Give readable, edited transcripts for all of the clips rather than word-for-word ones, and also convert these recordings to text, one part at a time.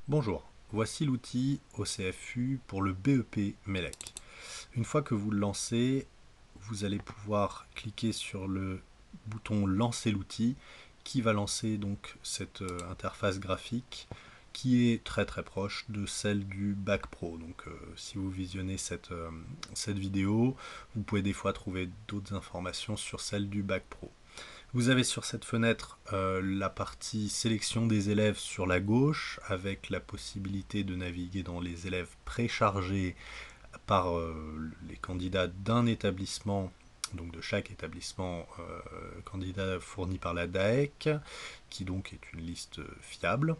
Bonjour, voici l'outil OCFU pour le BEP MELEC. Une fois que vous le lancez, vous allez pouvoir cliquer sur le bouton lancer l'outil qui va lancer donc cette interface graphique qui est très proche de celle du Bac Pro. Donc si vous visionnez cette vidéo, vous pouvez des fois trouver d'autres informations sur celle du Bac Pro. Vous avez sur cette fenêtre la partie sélection des élèves sur la gauche avec la possibilité de naviguer dans les élèves préchargés par les candidats d'un établissement, donc de chaque établissement candidat fourni par la DAEC, qui donc est une liste fiable.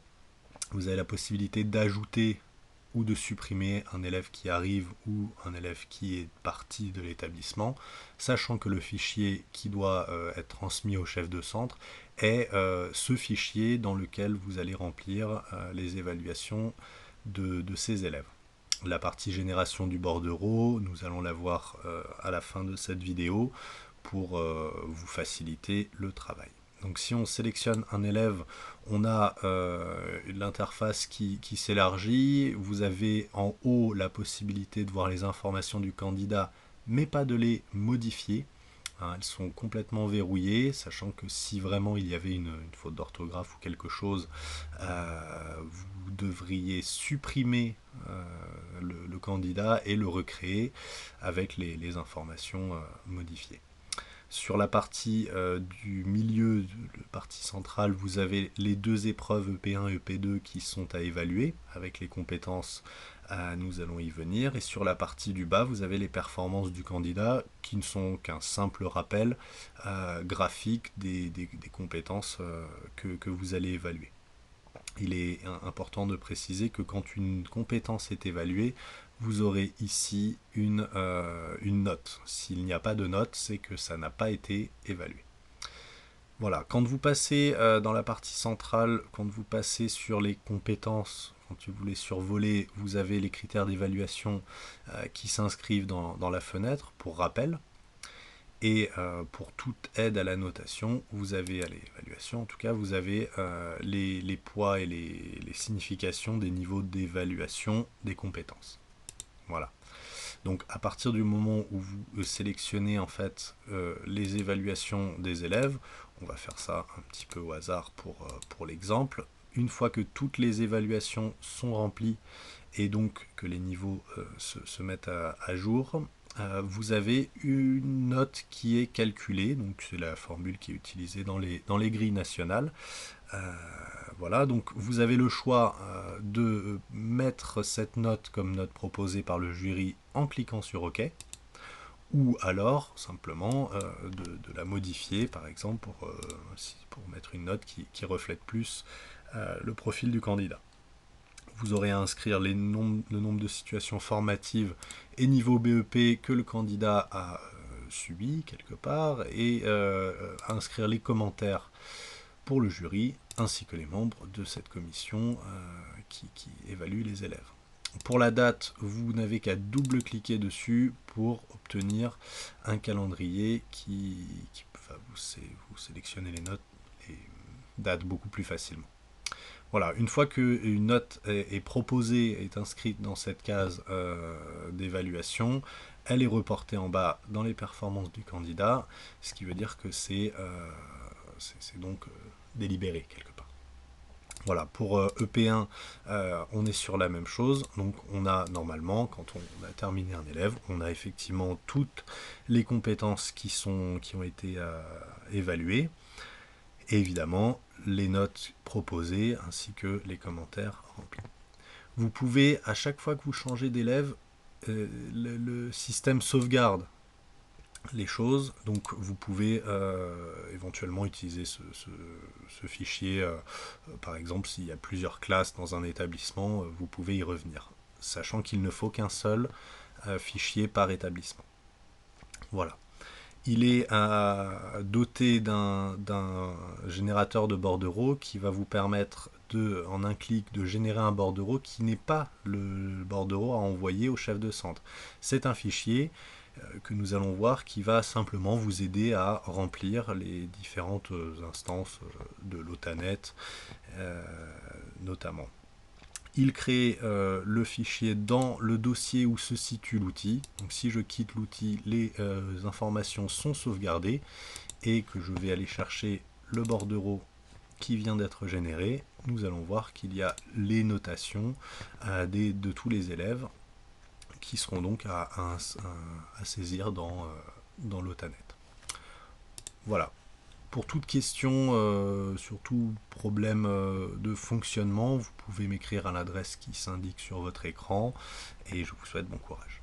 Vous avez la possibilité d'ajouter ou de supprimer un élève qui arrive ou un élève qui est parti de l'établissement, sachant que le fichier qui doit être transmis au chef de centre est ce fichier dans lequel vous allez remplir les évaluations de ces élèves. La partie génération du bordereau, nous allons la voir à la fin de cette vidéo pour vous faciliter le travail. Donc si on sélectionne un élève, on a l'interface qui s'élargit. Vous avez en haut la possibilité de voir les informations du candidat, mais pas de les modifier. Elles sont complètement verrouillées, sachant que si vraiment il y avait une faute d'orthographe ou quelque chose, vous devriez supprimer le candidat et le recréer avec les informations modifiées. Sur la partie du milieu, la partie centrale, vous avez les deux épreuves EP1 et EP2 qui sont à évaluer avec les compétences. Nous allons y venir. Et sur la partie du bas, vous avez les performances du candidat qui ne sont qu'un simple rappel graphique des compétences que vous allez évaluer. Il est important de préciser que quand une compétence est évaluée, vous aurez ici une note. S'il n'y a pas de note, c'est que ça n'a pas été évalué. Voilà, quand vous passez dans la partie centrale, quand vous passez sur les compétences, quand vous les survolez, vous avez les critères d'évaluation qui s'inscrivent dans la fenêtre, pour rappel. Et pour toute aide à la notation, vous avez, à l'évaluation en tout cas, vous avez les poids et les significations des niveaux d'évaluation des compétences. Voilà. Donc à partir du moment où vous sélectionnez en fait les évaluations des élèves, on va faire ça un petit peu au hasard pour l'exemple. Une fois que toutes les évaluations sont remplies et donc que les niveaux se mettent à jour, vous avez une note qui est calculée, donc c'est la formule qui est utilisée dans les grilles nationales. Voilà, donc vous avez le choix de mettre cette note comme note proposée par le jury en cliquant sur OK, ou alors simplement de la modifier, par exemple, pour mettre une note qui reflète plus le profil du candidat. Vous aurez à inscrire le nombre de situations formatives et niveau BEP que le candidat a subi quelque part, et à inscrire les commentaires pour le jury, ainsi que les membres de cette commission qui évalue les élèves. Pour la date, vous n'avez qu'à double-cliquer dessus pour obtenir un calendrier qui va vous sélectionner les notes et dates beaucoup plus facilement. Voilà, une fois qu'une note est proposée, est inscrite dans cette case d'évaluation, elle est reportée en bas dans les performances du candidat, ce qui veut dire que c'est donc délibéré quelque part. Voilà, pour EP1, on est sur la même chose. Donc on a normalement, quand on a terminé un élève, on a effectivement toutes les compétences qui ont été évaluées. Et évidemment, les notes proposées ainsi que les commentaires remplis. Vous pouvez, à chaque fois que vous changez d'élève, le système sauvegarde les choses, donc vous pouvez éventuellement utiliser ce fichier, par exemple s'il y a plusieurs classes dans un établissement, vous pouvez y revenir, sachant qu'il ne faut qu'un seul fichier par établissement. Voilà. Il est doté d'un générateur de bordereaux qui va vous permettre en un clic de générer un bordereau qui n'est pas le bordereau à envoyer au chef de centre. C'est un fichier que nous allons voir qui va simplement vous aider à remplir les différentes instances de l'OTANET notamment. Il crée le fichier dans le dossier où se situe l'outil. Donc si je quitte l'outil, les informations sont sauvegardées et que je vais aller chercher le bordereau qui vient d'être généré, nous allons voir qu'il y a les notations de tous les élèves qui seront donc à saisir dans l'Otanet. Voilà. Pour toute question, surtout problème de fonctionnement, vous pouvez m'écrire à l'adresse qui s'indique sur votre écran et je vous souhaite bon courage.